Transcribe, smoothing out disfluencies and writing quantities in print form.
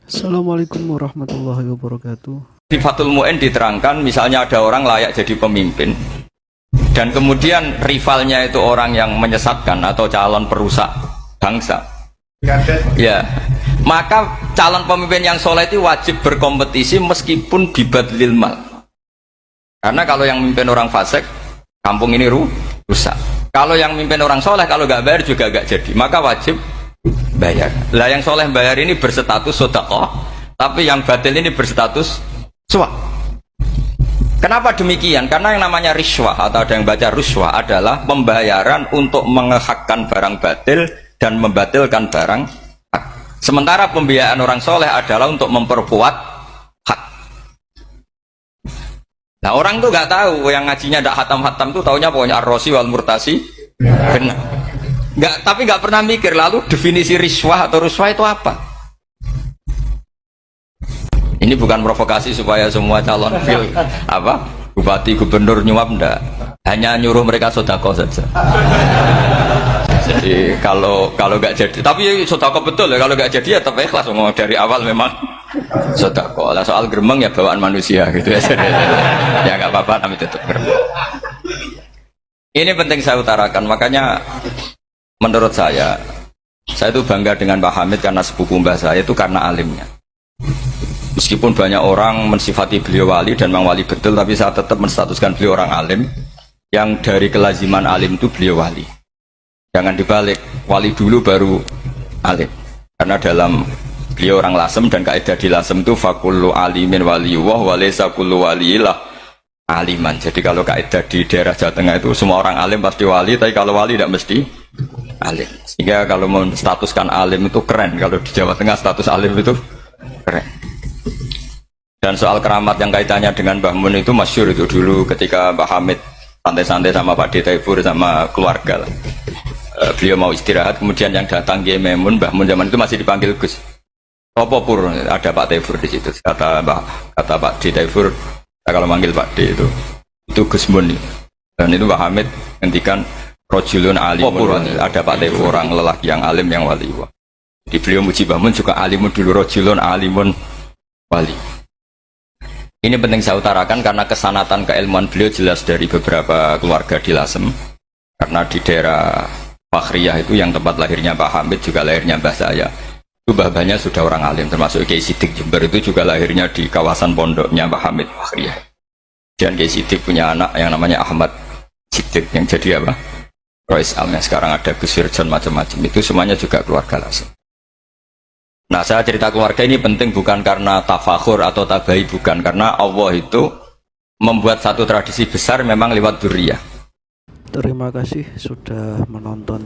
Assalamualaikum warahmatullahi wabarakatuh. Di Fathul Mu'in diterangkan misalnya ada orang layak jadi pemimpin dan kemudian rivalnya itu orang yang menyesatkan atau calon perusak bangsa, ya maka calon pemimpin yang soleh itu wajib berkompetisi meskipun bibadlil mal, karena kalau yang memimpin orang fasik kampung ini rusak, kalau yang memimpin orang soleh kalau nggak bayar juga nggak jadi, maka wajib bayar. Lah yang soleh bayar ini berstatus sedekah, tapi yang batil ini berstatus suap. Kenapa demikian? Karena yang namanya riswah atau ada yang baca ruswah adalah pembayaran untuk mengehakkan barang batil dan membatilkan barang hak. Sementara pembiayaan orang soleh adalah untuk memperkuat hak. Nah orang tuh nggak tahu, yang ngajinya tidak hatam-hatam tuh taunya pokoknya ar-rosi wal murtasi benar. Tapi nggak pernah mikir lalu definisi riswah atau ruswah itu apa. Ini bukan provokasi supaya semua calon bupati gubernur nyuap, ndak, hanya nyuruh mereka sodako saja. Jadi kalau nggak jadi, tapi sodako betul ya, kalau nggak jadi ya tetap ikhlas, ngomong dari awal memang sodako. Lah soal gremeng ya bawaan manusia gitu ya. Ya nggak apa-apa, tapi tetap gremeng. Ini penting saya utarakan, makanya menurut saya itu bangga dengan Pak Hamid karena sepupu mbah saya itu karena alimnya. Meskipun banyak orang mensifati beliau wali dan memang wali betul, tapi saya tetap menstatuskan beliau orang alim yang dari kelaziman alim itu beliau wali. Jangan dibalik, wali dulu baru alim. Karena dalam beliau orang lasem dan kaidah di lasem itu fakullu alimin waliyuwah walaysa kullu waliyilah aliman. Jadi kalau kaidah di daerah Jawa Tengah itu semua orang alim pasti wali, tapi kalau wali tidak mesti alim. Sehingga kalau menstatuskan alim itu keren, kalau di Jawa Tengah status alim itu keren. Dan soal keramat yang kaitannya dengan Mbah Mun itu masyhur itu dulu ketika Mbah Hamid santai-santai sama Pak Detaifur sama keluarga. Beliau mau istirahat, kemudian yang datang Kiai Memun, Mbah Mun zaman itu masih dipanggil Gus. Apa pur, ada Pak Taifur di situ. Kata Pak Detaifur, kalau manggil Pak D itu Gus Mun. Dan itu Mbah Hamid ngendikan rojulun alimun, ada Pak Taifur orang lelaki yang alim yang wali. Jadi beliau muji Mbah Mun juga alimun dulu, rojulun alimun wali. Ini penting saya utarakan karena kesanatan keilmuan beliau jelas dari beberapa keluarga di Lasem. Karena di daerah Fakhriyah itu yang tempat lahirnya Pak Hamid juga lahirnya mbah saya. Itu mbah-mbahnya sudah orang alim, termasuk Kiai Sidik Jember itu juga lahirnya di kawasan pondoknya Pak Hamid Fakhriyah. Dan Kiai Sidik punya anak yang namanya Ahmad Sidik yang jadi Rois Alnya sekarang ada Gus Firjon macam-macam, itu semuanya juga keluarga Lasem. Nah saya cerita keluarga ini penting bukan karena tafakhur atau tabai, bukan, karena Allah itu membuat satu tradisi besar memang lewat dzurriyyah. Terima kasih sudah menonton.